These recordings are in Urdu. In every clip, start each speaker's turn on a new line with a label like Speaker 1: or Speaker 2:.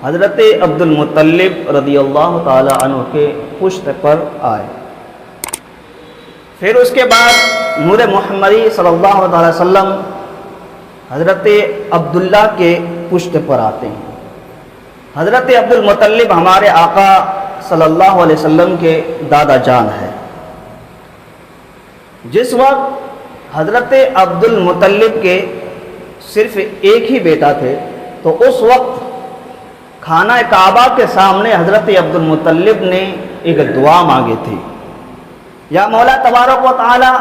Speaker 1: حضرت عبد المطلب رضی اللہ تعالی عنہ کے پشت پر آئے. پھر اس کے بعد نور محمدی صلی اللہ علیہ وسلم حضرت عبداللہ کے پشت پر آتے ہیں. حضرت عبد المطلب ہمارے آقا صلی اللہ علیہ وسلم کے دادا جان ہے. جس وقت حضرت عبد المطلب کے صرف ایک ہی بیٹا تھے تو اس وقت خانہ کعبہ کے سامنے حضرت عبد المطلب نے ایک دعا مانگی تھی. یا مولا تبارک و تعالی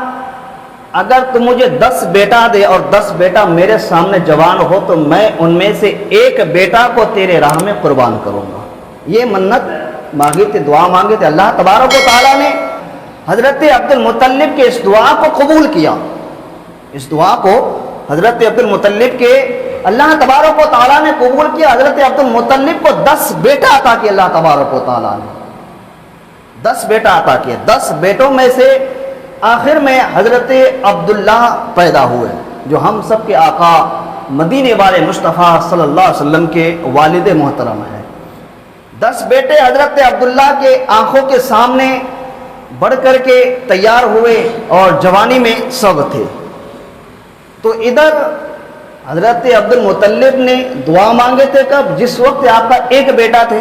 Speaker 1: اگر تم مجھے 10 بیٹا دے اور 10 بیٹا میرے سامنے جوان ہو تو میں ان میں سے ایک بیٹا کو تیرے راہ میں قربان کروں گا. یہ منت مانگی تھی, دعا مانگی تھی. اللہ تبارک و تعالی نے حضرت عبد المطلب کے اس دعا کو قبول کیا. اس دعا کو حضرت عبد المطلب کے اللہ تبارک و تعالیٰ نے قبول کیا. حضرت عبد المطلب کو 10 بیٹا عطا کیا. اللہ تبارک و تعالیٰ نے 10 بیٹا عطا کیا. 10 بیٹوں میں سے آخر میں حضرت عبداللہ پیدا ہوئے جو ہم سب کے آقا مدینے والے مصطفیٰ صلی اللہ علیہ وسلم کے والد محترم ہیں. 10 بیٹے حضرت عبداللہ کے آنکھوں کے سامنے بڑھ کر کے تیار ہوئے اور جوانی میں سب تھے. تو ادھر حضرت عبد المطلب نے دعا مانگے تھے کب؟ جس وقت آپ کا ایک بیٹا تھے,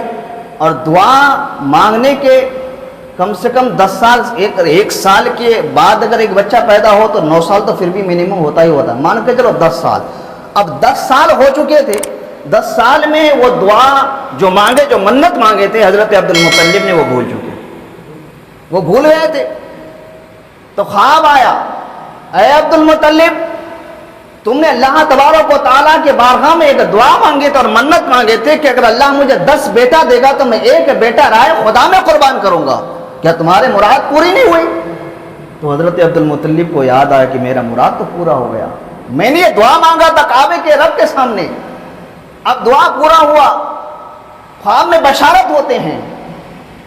Speaker 1: اور دعا مانگنے کے کم سے کم 10 سال, ایک سال کے بعد اگر ایک بچہ پیدا ہو تو 9 سال تو پھر بھی منیمم ہوتا ہی ہوتا ہے. مان کے چلو 10 سال. اب 10 سال ہو چکے تھے. 10 سال میں وہ دعا جو مانگے, جو منت مانگے تھے حضرت عبد المطلب نے, وہ بھول چکے, وہ بھول گئے تھے. تو خواب آیا, اے عبد المطلب تم نے اللہ تبارک و تعالیٰ کے بارگاہ میں ایک دعا مانگے تھے اور منت مانگے تھے کہ اگر اللہ مجھے 10 بیٹا دے گا تو میں ایک بیٹا رائے خدا میں قربان کروں گا. کیا تمہارے مراد پوری نہیں ہوئی؟ تو حضرت عبد المطلب کو یاد آیا کہ میرا مراد تو پورا ہو گیا. میں نے یہ دعا مانگا تھا کعبے کے رب کے سامنے, اب دعا پورا ہوا. خواب میں بشارت ہوتے ہیں.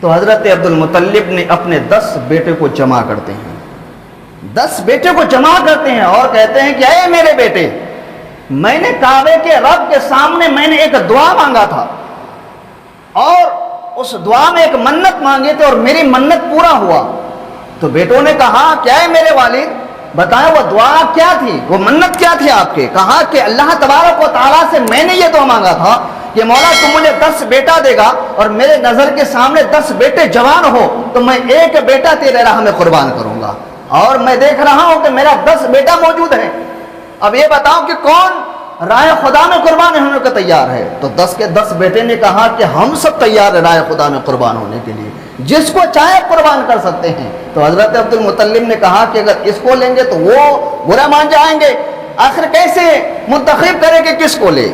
Speaker 1: تو حضرت عبد المطلب نے اپنے 10 بیٹے کو جمع کرتے ہیں. 10 بیٹے کو جمع کرتے ہیں اور کہتے ہیں کہ اے میرے بیٹے, میں نے کعبے کے رب کے سامنے میں نے ایک دعا مانگا تھا اور اس دعا میں ایک منت مانگے تھے اور میری منت پورا ہوا. تو بیٹوں نے کہا کیا ہے میرے والد, بتائیں وہ دعا کیا تھی, وہ منت کیا تھی آپ کے؟ کہا کہ اللہ تبارک و تعالیٰ سے میں نے یہ دعا مانگا تھا کہ مولا تم مجھے 10 بیٹا دے گا اور میرے نظر کے سامنے 10 بیٹے جوان ہو تو میں ایک بیٹا تیرے راہ میں قربان کروں گا, اور میں دیکھ رہا ہوں کہ میرا 10 بیٹا موجود ہے. اب یہ بتاؤ کہ کون رائے خدا میں قربان ہونے کو تیار ہے؟ تو 10 کے 10 بیٹے نے کہا کہ ہم سب تیار ہیں رائے خدا میں قربان ہونے کے لیے, جس کو چاہے قربان کر سکتے ہیں. تو حضرت عبد المطلب نے کہا کہ اگر اس کو لیں گے تو وہ برا مان جائیں گے, آخر کیسے منتخب کرے کہ کس کو لے؟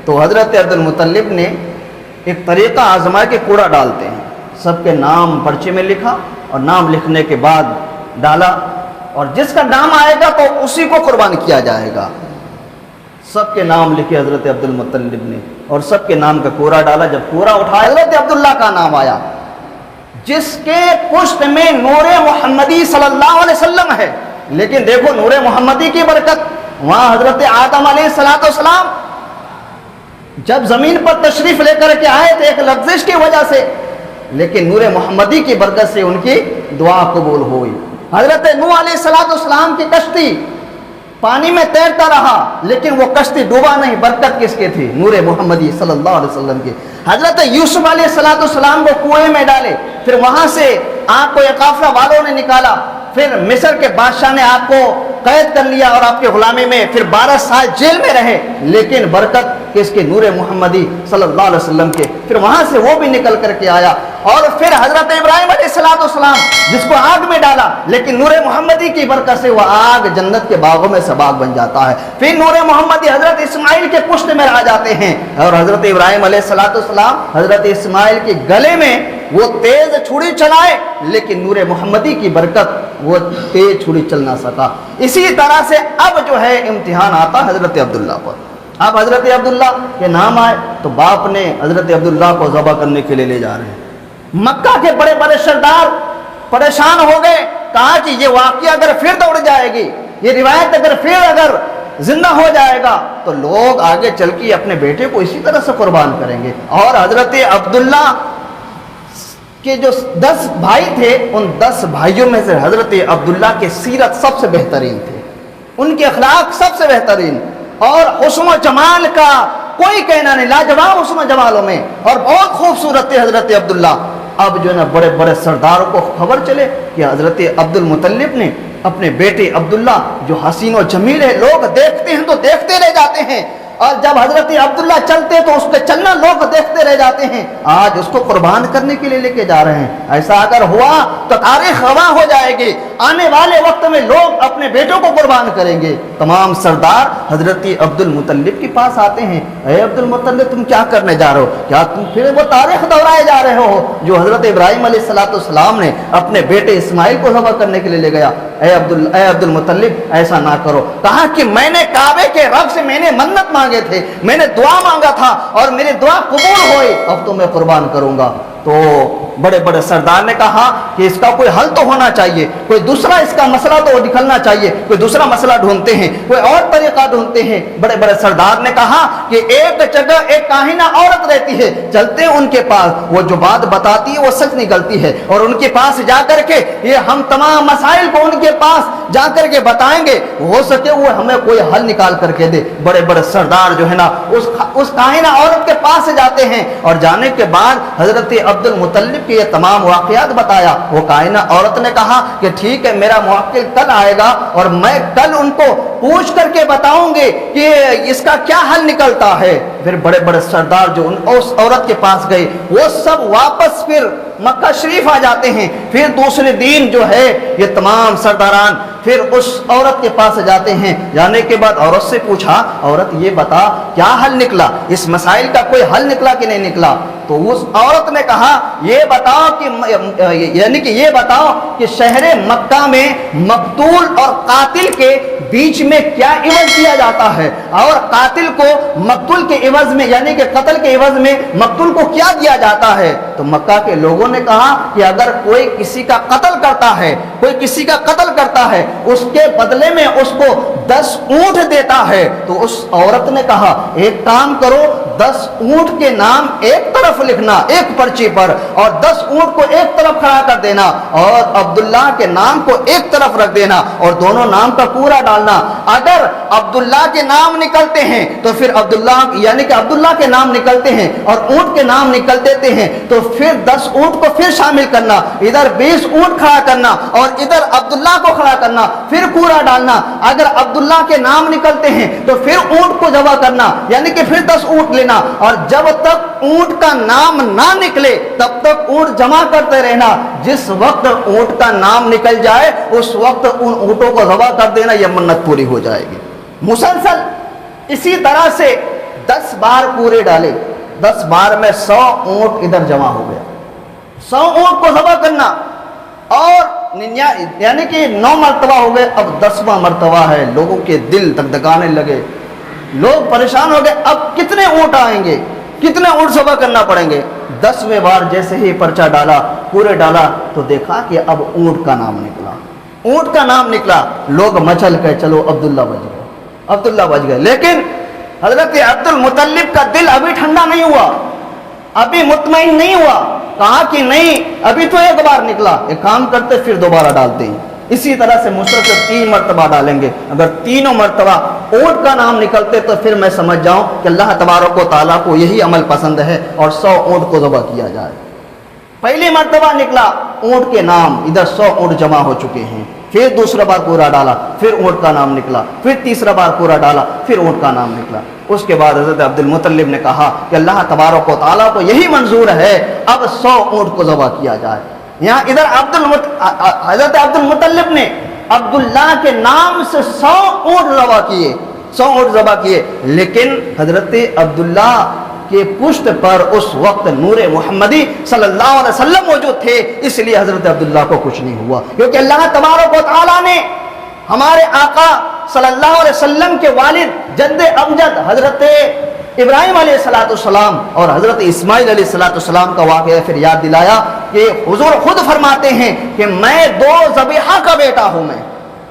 Speaker 1: تو حضرت عبد المطلب نے ایک طریقہ آزمایا کہ کوڑا ڈالتے ہیں. سب کے نام پرچے میں لکھا اور نام لکھنے کے بعد ڈالا, اور جس کا نام آئے گا تو اسی کو قربان کیا جائے گا. سب کے نام لکھے حضرت عبد المطلب نے اور سب کے نام کا کوڑا ڈالا. جب کوڑا اٹھایا حضرت عبداللہ کا نام آیا, جس کے پشت میں نور محمدی صلی اللہ علیہ وسلم ہے. لیکن دیکھو نور محمدی کی برکت, وہاں حضرت آدم علیہ السلام جب زمین پر تشریف لے کر کے آئے تھے ایک لغزش کی وجہ سے, لیکن نور محمدی کی برکت سے ان کی دعا قبول ہوئی. حضرت نوح علیہ السلام کی کشتی پانی میں تیرتا رہا لیکن وہ کشتی ڈوبا نہیں. برکت کس کی تھی؟ نور محمدی صلی اللہ علیہ وسلم کی. حضرت یوسف علیہ السلام کو کنویں میں ڈالے, پھر وہاں سے آپ کو ایک قافلہ والوں نے نکالا, پھر مصر کے بادشاہ نے آپ کو قید کر لیا اور آپ کے غلامی میں پھر 12 سال جیل میں رہے, لیکن برکت کس کے؟ نور محمدی صلی اللہ علیہ وسلم کے. پھر وہاں سے وہ بھی نکل کر کے آیا. اور پھر حضرت ابراہیم علیہ السلام جس کو آگ میں ڈالا, لیکن نور محمدی کی برکت سے وہ آگ جنت کے باغوں میں سے باغ بن جاتا ہے. پھر نور محمدی حضرت اسماعیل کے پشت میں آ جاتے ہیں, اور حضرت ابراہیم علیہ السلام حضرت اسماعیل کے گلے میں وہ تیز چھری چلائے, لیکن نور محمدی کی برکت وہ تیز چھری چل نہ سکا. اسی طرح سے اب جو ہے امتحان آتا حضرت عبداللہ پر. اب حضرت عبداللہ کے نام آئے تو باپ نے حضرت عبداللہ کو ذبح کرنے کے لیے لے جا رہے ہیں. مکہ کے بڑے بڑے سردار پریشان ہو گئے, کہا کہ یہ واقعہ اگر پھر دوڑ جائے گی, یہ روایت اگر زندہ ہو جائے گا تو لوگ آگے چل کے اپنے بیٹے کو اسی طرح سے قربان کریں گے۔ اور حضرت عبداللہ کے جو 10 بھائی تھے، ان 10 بھائیوں میں سے حضرت عبداللہ کی سیرت سب سے بہترین تھے، ان کے اخلاق سب سے بہترین، اور حسن و جمال کا کوئی کہنا نہیں، لاجواب حسن و جمالوں میں، اور بہت خوبصورت تھے حضرت عبداللہ۔ اب جو ہے نا بڑے بڑے سرداروں کو خبر چلے کہ حضرت عبد المطلب نے اپنے بیٹے عبداللہ جو حسین و جمیل ہے، لوگ دیکھتے ہیں تو دیکھتے رہ جاتے ہیں، اور جب حضرت عبداللہ چلتے تو اس کے چلنا لوگ دیکھتے رہ جاتے ہیں، آج اس کو قربان کرنے کے لیے لے کے جا رہے ہیں۔ ایسا اگر ہوا تو تاریخ گواہ ہو جائے گی، آنے والے وقت میں لوگ اپنے بیٹوں کو قربان کریں گے۔ تمام سردار حضرت عبد المطلب کے پاس آتے ہیں، اے عبد المطلب تم کیا کرنے جا رہے ہو؟ کیا تم پھر وہ تاریخ دہرائے جا رہے ہو جو حضرت ابراہیم علیہ السلام نے اپنے بیٹے اسماعیل کو ذبح کرنے کے لیے لے گیا؟ اے عبد المطلب ایسا نہ کرو۔ کہا کہ میں نے کعبے کے رب سے میں نے منت مانگے تھے، میں نے دعا مانگا تھا اور میری دعا قبول ہوئی، اب تو میں قربان کروں گا۔ تو بڑے بڑے سردار نے کہا کہ اس کا کوئی حل تو ہونا چاہیے، کوئی دوسرا اس کا مسئلہ تو نکلنا چاہیے، کوئی دوسرا مسئلہ ڈھونڈتے ہیں، کوئی اور طریقہ ڈھونڈتے ہیں۔ بڑے بڑے سردار نے کہا کہ ایک جگہ ایک کاہنہ عورت رہتی ہے، چلتے ہیں ان کے پاس، وہ جو بات بتاتی ہے وہ سچ نکلتی ہے، اور ان کے پاس جا کر کے یہ ہم تمام مسائل کو ان کے پاس جا کر کے بتائیں گے، ہو سکے وہ ہمیں کوئی حل نکال کر کے دے۔ بڑے بڑے سردار جو ہے نا اس کاہنہ عورت کے پاس جاتے ہیں، اور جانے کے بعد حضرت عبد المطلب کے یہ تمام واقعات بتایا۔ وہ کائنہ عورت نے کہا کہ ٹھیک ہے، میرا موکل کل آئے گا اور میں کل ان کو پوچھ کر کے بتاؤں گے کہ اس کا کیا حل نکلتا ہے۔ پھر بڑے بڑے سردار جو اس عورت کے پاس گئے وہ سب واپس پھر مکہ شریف آ جاتے ہیں۔ پھر دوسرے دن جو ہے یہ تمام سرداران پھر اس عورت کے پاس جاتے ہیں، جانے کے بعد عورت سے پوچھا، عورت یہ بتا کیا حل نکلا، اس مسائل کا کوئی حل نکلا کہ نہیں نکلا؟ تو اس عورت نے کہا یہ بتاؤ کہ یعنی کہ یہ بتاؤ کہ شہر مکہ میں مقتول اور قاتل کے بیچ میں کیا عوض دیا جاتا ہے، اور قاتل کو مقتول کے عوض میں یعنی کہ قتل کے عوض میں مقتول کو کیا دیا جاتا ہے؟ تو مکہ کے لوگوں نے کہا کہ اگر کوئی کسی کا قتل کرتا ہے، کوئی کسی کا قتل کرتا ہے، اس کے بدلے میں اس کو 10 اونٹ دیتا ہے۔ تو اس عورت نے کہا ایک کام کرو، 10 اونٹ کے نام ایک طرف لکھنا ایک پرچی پر، اور 10 اونٹ کو ایک طرف کھڑا کر دینا، اور عبداللہ کے نام کو ایک طرف رکھ دینا، اور دونوں نام کا پورا ڈالنا۔ اگر عبداللہ کے نام نکلتے ہیں تو پھر عبداللہ یعنی کہ عبداللہ کے نام نکلتے ہیں اور اونٹ کے نام نکل دیتے ہیں تو پھر 10 اونٹ کو پھر شامل کرنا، ادھر 20 اونٹ کھڑا کرنا اور ادھر عبداللہ کو کھڑا کرنا، پھر پورا ڈالنا۔ اگر عبداللہ کے نام نکلتے ہیں تو پھر اونٹ کو جمع کرنا، یعنی کہ پھر 10 اونٹ لینا، اور جب تک اونٹ کا نام نہ نکلے تب تک اونٹ جمع کرتے رہنا۔ جس وقت اونٹ کا نام نکل جائے اس وقت ان اونٹوں کو ذبح کر دینا، یہ منت پوری ہو جائے گی۔ مسلسل اسی طرح سے 10 بار پورے ڈالے، 10 بار میں 100 اونٹ ادھر جمع ہو گیا، 100 اونٹ کو ذبح کرنا، اور یعنی کہ 9 مرتبہ ہو گئے، اب 10واں مرتبہ ہے، لوگوں کے دل دگدگانے لگے، لوگ پریشان ہو گئے، اب کتنے اونٹ آئیں گے، کتنے اونٹ ذبح کرنا پڑیں گے؟ 10ویں بار جیسے ہی پرچہ ڈالا، پورے ڈالا تو دیکھا کہ اب اونٹ کا نام نکلا، اونٹ کا نام نکلا، لوگ مچل گئے، چلو عبداللہ بچ گئے، عبداللہ بچ گئے۔ لیکن حضرت عبد المطلب کا دل ابھی ٹھنڈا نہیں ہوا، ابھی مطمئن نہیں ہوا، کہا کہ نہیں ابھی تو ایک بار نکلا، ایک کام کرتے پھر دوبارہ ڈالتے ہیں، اسی طرح سے مسلسل 3 مرتبہ ڈالیں گے، اگر تینوں مرتبہ اونٹ کا نام نکلتے تو پھر میں سمجھ جاؤں کہ اللہ تبارک و تعالیٰ کو یہی عمل پسند ہے اور 100 اونٹ کو ذبح کیا جائے۔ پہلی مرتبہ نکلا اونٹ کے نام، ادھر 100 اونٹ جمع ہو چکے ہیں، پھر دوسرا بار پورا ڈالا، پھر اونٹ کا نام نکلا، پھر تیسرا بار پورا ڈالا، پھر اونٹ کا نام نکلا۔ اس کے بعد حضرت عبد المطلب نے کہا کہ اللہ تبارک و تعالیٰ کو یہی منظور ہے، اب 100 اونٹ کو ذبح کیا جائے۔ یہاں ادھر حضرت عبد المطلب نے عبداللہ کے نام سے 100 اونٹ ذبح کیے، 100 اونٹ ذبح کیے، لیکن حضرت عبداللہ کے پشت پر اس وقت نور محمدی صلی اللہ علیہ وسلم موجود تھے، اس لیے حضرت عبداللہ کو کچھ نہیں ہوا، کیونکہ اللہ تبارک و تعالیٰ نے ہمارے آقا صلی اللہ علیہ وسلم کے والد جد امجد حضرت ابراہیم علیہ السلام اور حضرت اسماعیل علیہ السلام کا واقعہ پھر یاد دلایا کہ حضور خود فرماتے ہیں کہ میں 2 ذبیحہ کا بیٹا ہوں،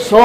Speaker 1: 100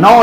Speaker 1: 9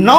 Speaker 1: 9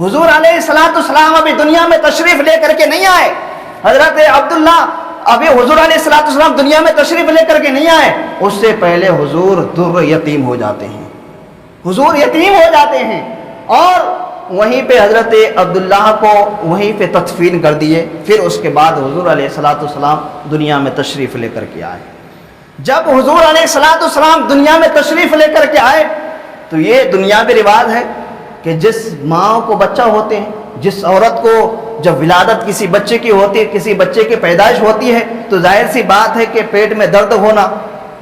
Speaker 1: حضور علیہ السلام ابھی دنیا میں تشریف لے کر کے نہیں آئے. حضرت عبداللہ ابھی حضور علیہ السلام دنیا میں تشریف لے کر کے نہیں آئے، اس سے پہلے حضور در یتیم ہو جاتے ہیں، حضور یتیم ہو جاتے ہیں، اور وہیں پہ حضرت عبداللہ کو وہیں پہ تدفین کر دیے. پھر اس کے بعد حضور علیہ السلام دنیا میں تشریف لے کر کے آئے. جب حضور علیہ السلام دنیا میں تشریف لے کر کے آئے تو یہ دنیاوی رواج ہے کہ جس ماں کو بچہ ہوتے ہیں، جس عورت کو جب ولادت کسی بچے کی ہوتی ہے، کسی بچے کی پیدائش ہوتی ہے، تو ظاہر سی بات ہے کہ پیٹ میں درد ہونا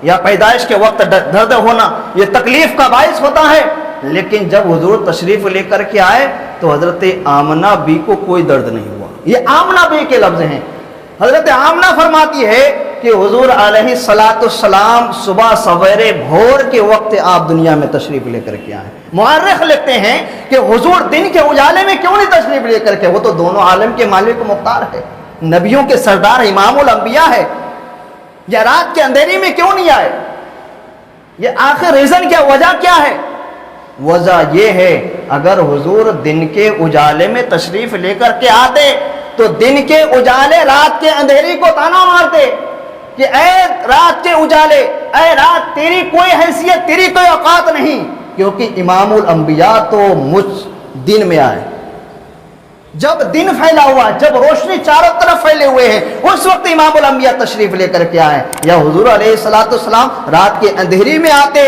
Speaker 1: یا پیدائش کے وقت درد ہونا یہ تکلیف کا باعث ہوتا ہے. لیکن جب حضور تشریف لے کر کے آئے تو حضرت آمنہ بی کو کوئی درد نہیں ہوا. یہ آمنہ بی کے لفظ ہیں. حضرت آمنہ فرماتی ہے کہ حضور علیہ السلام صبح سویرے بھور کے وقت آپ دنیا میں تشریف لے کر کے آئے. مورخ لکھتے ہیں کہ حضور دن کے اجالے میں کیوں نہیں تشریف لے کر کے، وہ تو دونوں عالم کے مالک و مختار ہے، نبیوں کے سردار امام الانبیاء ہے، یا رات کے اندھیری میں کیوں نہیں آئے؟ یہ آخر ریزن کیا، وجہ کیا ہے؟ وجہ یہ ہے اگر حضور دن کے اجالے میں تشریف لے کر کے آتے تو دن کے اجالے رات کے اندھیری کو تانا مارتے کہ اے رات کے اجالے، اے رات تیری کوئی حیثیت، تیری کوئی اوقات نہیں، کیونکہ امام الانبیاء تو مجھ دن میں آئے. جب دن پھیلا ہوا، جب روشنی چاروں طرف پھیلے ہوئے ہیں، اس وقت امام الانبیاء تشریف لے کر کے آئے. یا حضور علیہ السلام رات کے اندھیری میں آتے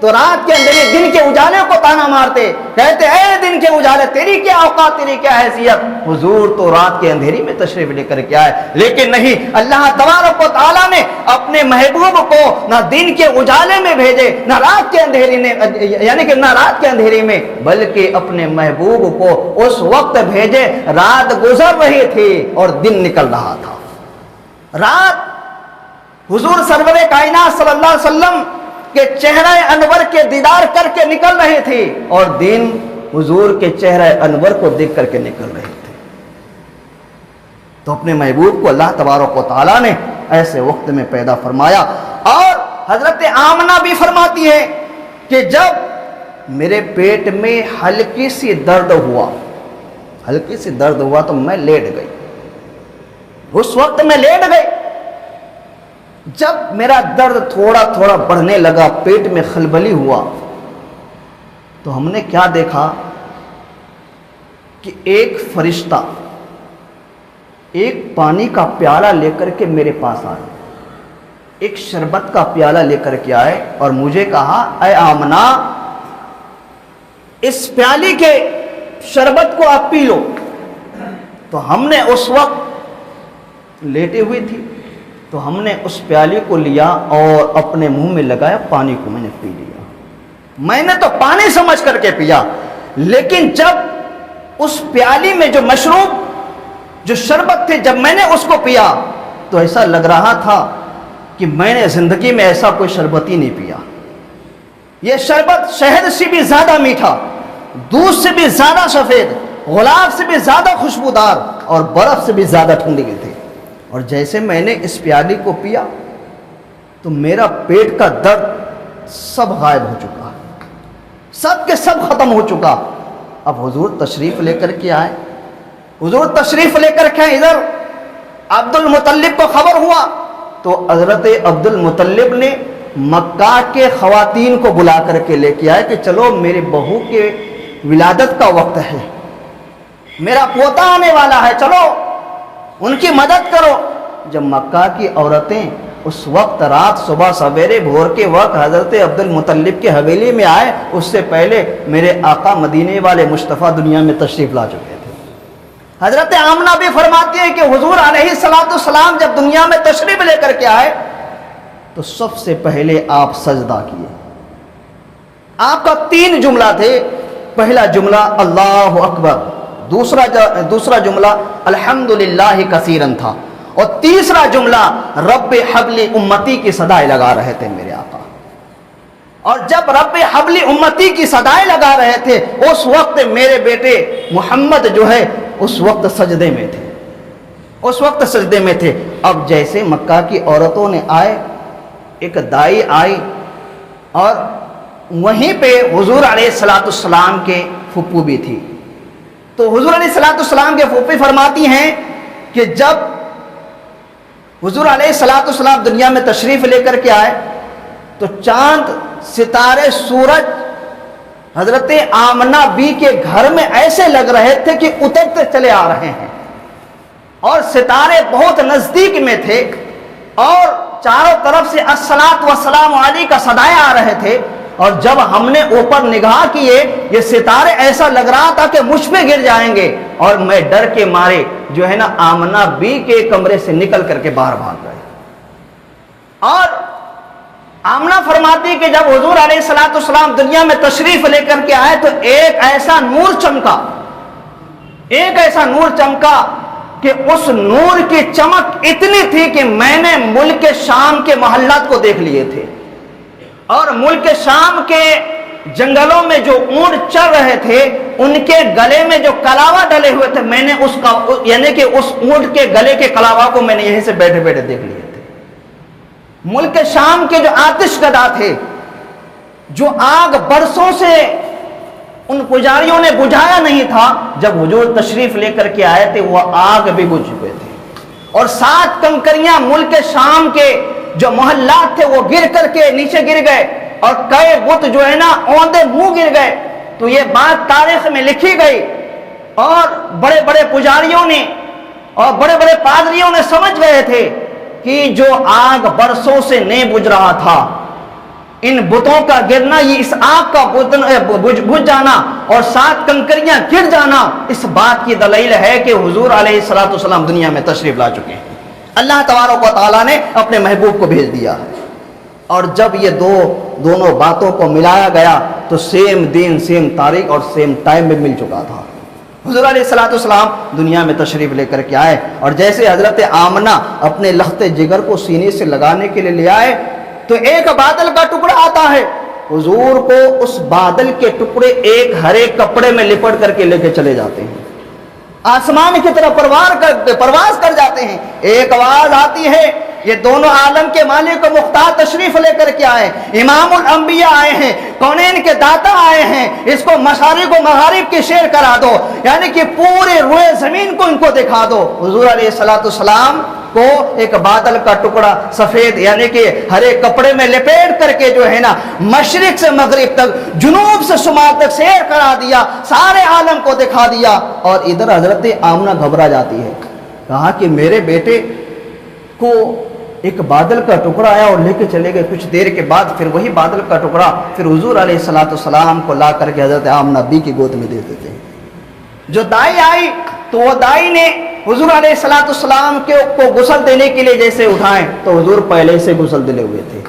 Speaker 1: تو رات کے اندھیری دن کے اجالے کو تانا مارتے، کہتے اے دن کے اجالے تیری کیا اوقات، تیری کیا حیثیت. حضور تو رات کے اندھیری میں تشریف لے کر کے آئے. لیکن نہیں، اللہ تبارک و تعالیٰ نے اپنے محبوب کو نہ دن کے اجالے میں بھیجے، نہ رات کے اندھیری میں، یعنی کہ نہ رات کے اندھیری میں، بلکہ اپنے محبوب کو اس وقت بھیجے رات گزر رہی تھی اور دن نکل رہا تھا. رات حضور سرور کائنات صلی اللہ علیہ وسلم کہ چہرہ انور کے دیدار کر کے نکل رہے تھے، اور دن حضور کے چہرہ انور کو دیکھ کر کے نکل رہے تھے. تو اپنے محبوب کو اللہ تبارک و تعالیٰ نے ایسے وقت میں پیدا فرمایا. اور حضرت آمنہ بھی فرماتی ہے کہ جب میرے پیٹ میں ہلکی سی درد ہوا تو میں لیٹ گئی. اس وقت میں لیٹ گئی. جب میرا درد تھوڑا تھوڑا بڑھنے لگا، پیٹ میں خلبلی ہوا، تو ہم نے کیا دیکھا کہ ایک فرشتہ ایک پانی کا پیالہ لے کر کے میرے پاس آئے، ایک شربت کا پیالہ لے کر کے آئے اور مجھے کہا اے آمنہ اس پیالے کے شربت کو آپ پی لو. تو ہم نے اس وقت لیٹے ہوئے تھی، تو ہم نے اس پیالے کو لیا اور اپنے منہ میں لگایا، پانی کو میں نے پی لیا. میں نے تو پانی سمجھ کر کے پیا، لیکن جب اس پیالی میں جو مشروب، جو شربت تھے، جب میں نے اس کو پیا تو ایسا لگ رہا تھا کہ میں نے زندگی میں ایسا کوئی شربت ہی نہیں پیا. یہ شربت شہد سے بھی زیادہ میٹھا، دودھ سے بھی زیادہ سفید، گلاب سے بھی زیادہ خوشبودار اور برف سے بھی زیادہ ٹھنڈی تھی. اور جیسے میں نے اس پیالی کو پیا تو میرا پیٹ کا درد سب غائب ہو چکا، سب کے سب ختم ہو چکا. اب حضور تشریف لے کر کے آئے، حضور تشریف لے کر کے ادھر عبد المطلب کو خبر ہوا تو حضرت عبد المطلب نے مکہ کے خواتین کو بلا کر کے لے کے آئے کہ چلو میرے بہو کے ولادت کا وقت ہے، میرا پوتا آنے والا ہے، چلو ان کی مدد کرو. جب مکہ کی عورتیں اس وقت رات صبح سویرے بھور کے وقت حضرت عبد المطلب کے حویلی میں آئے، اس سے پہلے میرے آقا مدینے والے مصطفیٰ دنیا میں تشریف لا چکے تھے. حضرت آمنہ بھی فرماتی ہے کہ حضور علیہ السلام جب دنیا میں تشریف لے کر کے آئے تو سب سے پہلے آپ سجدہ کیے. آپ کا 3 جملہ تھے. پہلا جملہ اللہ اکبر، دوسرا جملہ الحمدللہ کثیرن تھا، اور تیسرا جملہ رب حبلی امتی کی صدائیں لگا رہے تھے میرے آقا. اور جب رب حبلی امتی کی صدائیں لگا رہے تھے اس وقت میرے بیٹے محمد جو ہے اس وقت سجدے میں تھے. اب جیسے مکہ کی عورتوں نے آئے، ایک دائی آئی اور وہیں پہ حضور علیہ السلام کے پھپھو بھی تھی، تو حضور علیہ الصلوۃ والسلام کے پھوپھی فرماتی ہیں کہ جب حضور علیہ الصلوۃ والسلام دنیا میں تشریف لے کر کے آئے تو چاند ستارے سورج حضرت آمنہ بی کے گھر میں ایسے لگ رہے تھے کہ اترتے چلے آ رہے ہیں، اور ستارے بہت نزدیک میں تھے، اور چاروں طرف سے الصلاۃ والسلام علیہ کا صدائے آ رہے تھے۔ اور جب ہم نے اوپر نگاہ کیے، یہ ستارے ایسا لگ رہا تھا کہ مجھ پہ گر جائیں گے، اور میں ڈر کے مارے جو ہے نا آمنہ بی کے کمرے سے نکل کر کے باہر بھاگ گئے۔ اور آمنہ فرماتی کہ جب حضور علیہ الصلوۃ والسلام دنیا میں تشریف لے کر کے آئے تو ایک ایسا نور چمکا، ایک ایسا نور چمکا کہ اس نور کی چمک اتنی تھی کہ میں نے ملک شام کے محلات کو دیکھ لیے تھے، اور ملک شام کے جنگلوں میں جو اونٹ چل رہے تھے ان کے گلے میں جو کلاوا ڈلے ہوئے تھے، میں نے اس کا یعنی کہ اس اونٹ کے گلے کے کلاوا کو میں نے یہیں سے بیٹھے بیٹھے دیکھ لیے تھے۔ ملک شام کے جو آتش کدا تھے، جو آگ برسوں سے ان پجاریوں نے بجھایا نہیں تھا، جب حضور تشریف لے کر کے آئے تھے وہ آگ بھی بجھ چکے تھے، اور 7 کنکریاں ملک شام کے جو محلات تھے وہ گر کر کے نیچے گر گئے، اور کئی بت جو ہے نا اوندے منہ گر گئے۔ تو یہ بات تاریخ میں لکھی گئی، اور بڑے بڑے پجاریوں نے اور بڑے بڑے پادریوں نے سمجھ گئے تھے کہ جو آگ برسوں سے نہیں بجھ رہا تھا، ان بتوں کا گرنا، یہ اس آگ کا بجھ جانا اور 7 کنکریاں گر جانا اس بات کی دلیل ہے کہ حضور علیہ الصلوۃ والسلام دنیا میں تشریف لا چکے ہیں۔ اللہ تبارک و تعالیٰ نے اپنے محبوب کو بھیج دیا ہے۔ اور جب یہ دونوں باتوں کو ملایا گیا تو سیم دن، سیم تاریخ اور سیم ٹائم میں مل چکا تھا۔ حضور علیہ الصلوۃ والسلام دنیا میں تشریف لے کر کے آئے، اور جیسے حضرت آمنہ اپنے لخت جگر کو سینے سے لگانے کے لیے لے آئے تو ایک بادل کا ٹکڑا آتا ہے، حضور کو اس بادل کے ٹکڑے ایک ہرے کپڑے میں لپٹ کر کے لے کے چلے جاتے ہیں، آسمان کی طرف پرواز کر جاتے ہیں۔ ایک آواز آتی ہے، یہ دونوں عالم کے مالک و مختار تشریف لے کر کے آئے، امام الانبیاء آئے ہیں، کونین کے داتا آئے ہیں، اس کو مشارق و مغارب کی شیر کرا دو، یعنی کہ پورے روئے زمین کو ان کو دکھا دو۔ حضور علیہ الصلوۃ والسلام کو ایک بادل کا ٹکڑا سفید یعنی کہ ہرے کپڑے میں لپیٹ کر کے جو ہے نا مشرق سے مغرب تک، جنوب سے شمال تک سیر کرا دیا، سارے عالم کو دکھا دیا۔ اور ادھر حضرت آمنہ گھبرا جاتی ہے، کہا کہ میرے بیٹے کو ایک بادل کا ٹکڑا آیا اور لے کے چلے گئے۔ کچھ دیر کے بعد پھر وہی بادل کا ٹکڑا پھر حضور علیہ الصلوۃ والسلام کو لا کر کے حضرت آمنہ بی کی گود میں دے دیتے ہیں۔ جو دائی آئی تو وہ دائی نے حضور علیہ الصلوۃ والسلام کو غسل دینے کے لیے جیسے اٹھائیں تو حضور پہلے سے غسل دلے ہوئے تھے۔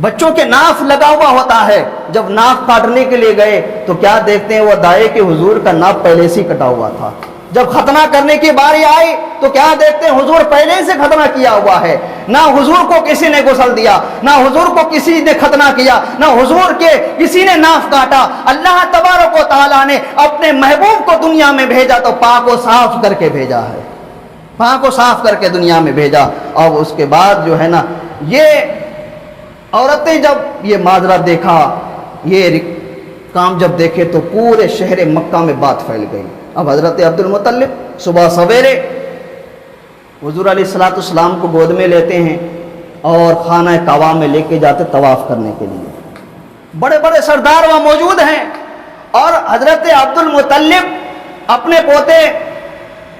Speaker 1: بچوں کے ناف لگا ہوا ہوتا ہے، جب ناف کاٹنے کے لیے گئے تو کیا دیکھتے ہیں، وہ دائی کہ حضور کا ناف پہلے سے کٹا ہوا تھا۔ جب ختنہ کرنے کی باری آئی تو کیا دیکھتے ہیں، حضور پہلے سے ختنہ کیا ہوا ہے، نہ حضور کو کسی نے غسل دیا، نہ حضور کو کسی نے ختنہ کیا، نہ حضور کے کسی نے ناف کاٹا۔ اللہ تبارک و تعالیٰ نے اپنے محبوب کو دنیا میں بھیجا تو پاک و صاف کر کے بھیجا ہے، پاک و صاف کر کے دنیا میں بھیجا۔ اور اس کے بعد جو ہے نا یہ عورتیں جب یہ ماجرا دیکھا، یہ کام جب دیکھے تو پورے شہر مکہ میں بات پھیل گئی۔ اب حضرت عبد المطلب صبح سویرے حضور علیہ الصلوۃ والسلام کو گود میں لیتے ہیں اور خانہ کعبہ میں لے کے جاتے طواف کرنے کے لیے۔ بڑے بڑے سردار وہاں موجود ہیں، اور حضرت عبد المطلب اپنے پوتے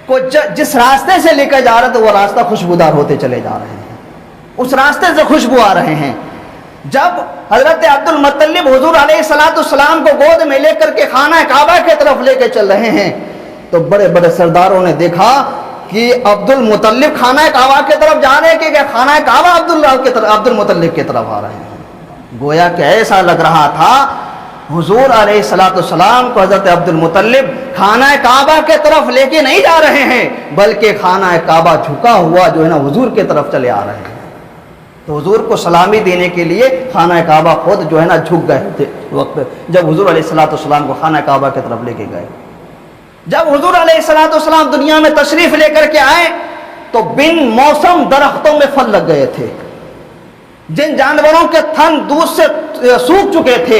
Speaker 1: کو جس راستے سے لے کے جا رہے تھے وہ راستہ خوشبودار ہوتے چلے جا رہے ہیں، اس راستے سے خوشبو آ رہے ہیں۔ جب حضرت عبد المطلب حضور علیہ الصلوۃ والسلام کو گود میں لے کر کے خانہ کعبہ کی طرف لے کے چل رہے ہیں تو بڑے بڑے سرداروں نے دیکھا کہ عبد المطلب خانہ کعبہ کی طرف جا رہے ہیں کہ خانہ کعبہ عبد المطلب کی طرف آ رہے ہیں۔ گویا کہ ایسا لگ رہا تھا حضور علیہ الصلوۃ والسلام کو حضرت عبد المطلب خانہ کعبہ کی طرف لے کے نہیں جا رہے ہیں، بلکہ خانہ کعبہ جھکا ہوا جو ہے نا حضور کی طرف چلے آ رہے ہیں۔ تو حضور کو سلامی دینے کے لیے خانہ کعبہ خود جو ہے نا جھک گئے تھے وقت جب حضور علیہ الصلوۃ والسلام کو خانہ کعبہ کی طرف لے کے گئے۔ جب حضور علیہ الصلوۃ والسلام دنیا میں تشریف لے کر کے آئے تو بن موسم درختوں میں پھل لگ گئے تھے، جن جانوروں کے تھن دودھ سے سوکھ چکے تھے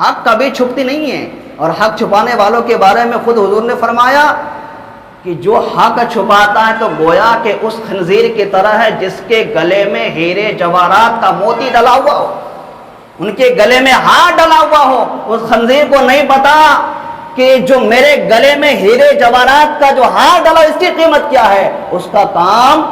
Speaker 1: حق کبھی چھپتی نہیں ہے، اور حق چھپانے والوں کے بارے میں خود حضور نے فرمایا کہ جو حق چھپاتا ہے تو گویا کہ اس خنزیر کی طرح ہے جس کے گلے میں ہیرے جواہرات کا موتی ڈلا ہوا ہو، ان کے گلے میں ہار ڈلا ہوا ہو۔ اس خنزیر کو نہیں پتا کہ جو میرے گلے میں ہیرے جواہرات کا جو ہار ڈلا اس کی قیمت کیا ہے۔ اس کا کام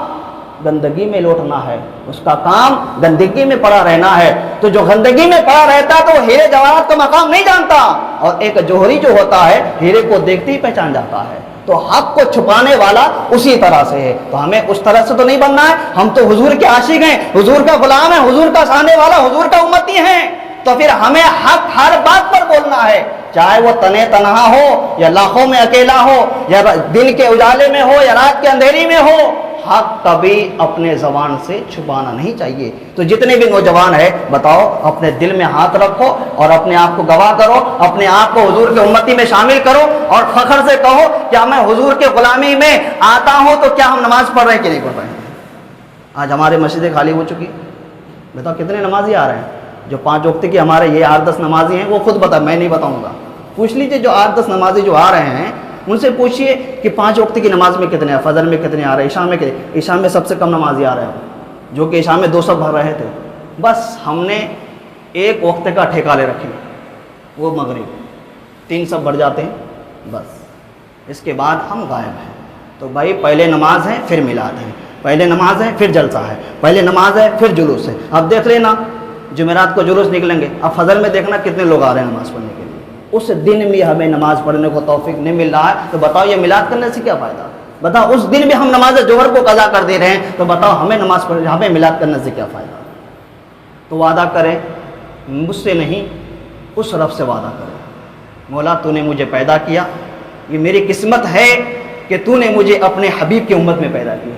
Speaker 1: گندگی میں لوٹنا ہے، اس کا کام گندگی میں پڑا رہنا ہے۔ تو جو گندگی میں پڑا رہتا ہے تو وہ ہیرے جواہرات کا مقام نہیں جانتا، اور ایک جوہری جو ہوتا ہے ہیرے کو دیکھتے ہی پہچان جاتا ہے۔ تو حق کو چھپانے والا اسی طرح سے ہے۔ تو ہمیں اس طرح سے تو نہیں بننا ہے، ہم تو حضور کے عاشق ہیں، حضور کا غلام ہیں، حضور کا چاہنے والا، حضور کا امتی ہیں۔ تو پھر ہمیں حق ہر بات پر بولنا ہے، چاہے وہ تنے تنہا ہو یا لاکھوں میں اکیلا ہو، یا دن کے اجالے میں ہو یا رات کے اندھیری میں ہو، حق کبھی اپنے زبان سے چھپانا نہیں چاہیے۔ تو جتنے بھی نوجوان ہیں بتاؤ، اپنے دل میں ہاتھ رکھو اور اپنے آپ کو گواہ کرو، اپنے آپ کو حضور کے امتی میں شامل کرو، اور فخر سے کہو کیا میں حضور کے غلامی میں آتا ہوں تو کیا ہم نماز پڑھ رہے ہیں کہ نہیں پڑھ رہے ہیں؟ آج ہمارے مسجدیں خالی ہو چکی، بتاؤ کتنے نمازی آ رہے ہیں؟ جو 5 وقت کی ہمارے یہ 8-10 نمازی ہیں وہ خود بتا، میں نہیں بتاؤں گا، پوچھ لیجئے جو 8-10 نمازی جو آ رہے ہیں ان سے پوچھئے کہ 5 وقت کی نماز میں کتنے ہیں، فجر میں کتنے آ رہے ہیں، عشاء میں کتنے؟ عشاء میں سب سے کم نمازی آ رہے ہیں، جو کہ عشاء میں 200 بھر رہے تھے۔ بس ہم نے ایک وقت کا ٹھیکہ لے رکھی، وہ مغرب، 3 سب بڑھ جاتے ہیں، بس اس کے بعد ہم غائب ہیں۔ تو بھائی پہلے نماز ہے پھر میلاد ہے، پہلے نماز ہے پھر جلسہ ہے، پہلے نماز ہے پھر جلوس ہے۔ اب دیکھ لینا جمعرات کو جلوس نکلیں گے، اب فجر میں دیکھنا کتنے لوگ آ رہے ہیں نماز پڑھنے کے لیے۔ اس دن بھی ہمیں نماز پڑھنے کو توفیق نہیں مل رہا ہے، تو بتاؤ یہ میلاد کرنے سے کیا فائدہ؟ بتاؤ اس دن بھی ہم نماز ظہر کو قضا کر دے رہے ہیں، تو بتاؤ ہمیں میلاد کرنے سے کیا فائدہ؟ تو وعدہ کریں مجھ سے نہیں، اس رب سے وعدہ کریں، مولا تو نے مجھے پیدا کیا، یہ میری قسمت ہے کہ تو نے مجھے اپنے حبیب کی امت میں پیدا کیا۔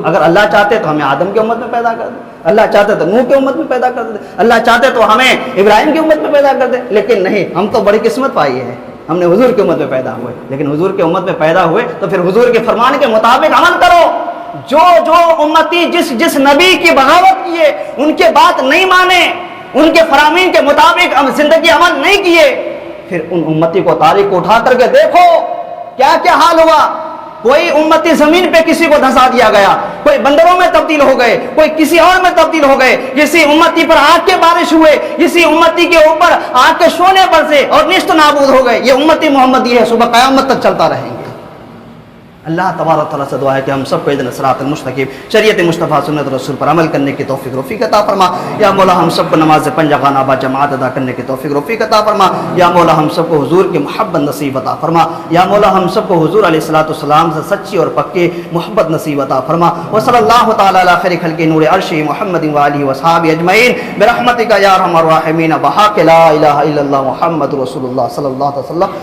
Speaker 1: اگر اللہ چاہتے تو ہمیں آدم کی امت میں پیدا کر دے، اللہ چاہتے تو نوح کی امت میں پیدا کر دے، اللہ چاہتے تو ہمیں ابراہیم کی امت میں پیدا کر دے، لیکن نہیں، ہم تو بڑی قسمت پائی ہے، ہم نے حضور کی امت میں پیدا ہوئے۔ لیکن حضور کی امت میں پیدا ہوئے تو پھر حضور کے فرمان کے مطابق عمل کرو۔ جو امتی جس نبی کی بغاوت کیے، ان کے بات نہیں مانے، ان کے فرامین کے مطابق زندگی عمل نہیں کیے، پھر ان امتی کو تاریخ کو اٹھا کر کے دیکھو کیا کیا حال ہوا۔ کوئی امتی زمین پہ کسی کو دھسا دیا گیا، کوئی بندروں میں تبدیل ہو گئے، کوئی کسی اور میں تبدیل ہو گئے، کسی امتی پر آگ کے بارش ہوئے، کسی امتی کے اوپر آگ کے شونے پر سے اور نیست نابود ہو گئے۔ یہ امتی محمدی ہے، صبح قیامت تک چلتا رہیں گے۔ اللہ تبارک تعالیٰ سے دعا ہے کہ ہم سب کو اہدنا الصراط المستقیم، شریعت مصطفیٰ سنت رسول پر عمل کرنے کی توفیق رفیق عطا فرما۔ یا مولا ہم سب کو نماز پنجگانہ با جماعت ادا کرنے کی توفیق رفیق عطا فرما۔ یا مولا ہم سب کو حضور کی محبت نصیب عطا فرما۔ یا مولا ہم سب کو حضور علیہ الصلوۃ والسلام سے سچی اور پکی محبت نصیب عطا فرما۔ وصلی اللہ تعالی علی خیر خلق نور عرش محمد و آلہ و اصحابہ اجمعین برحمتک یا ارحم الراحمین، بحق لا الہ الا اللہ محمد رسول اللہ صلی اللہ علیہ وسلم۔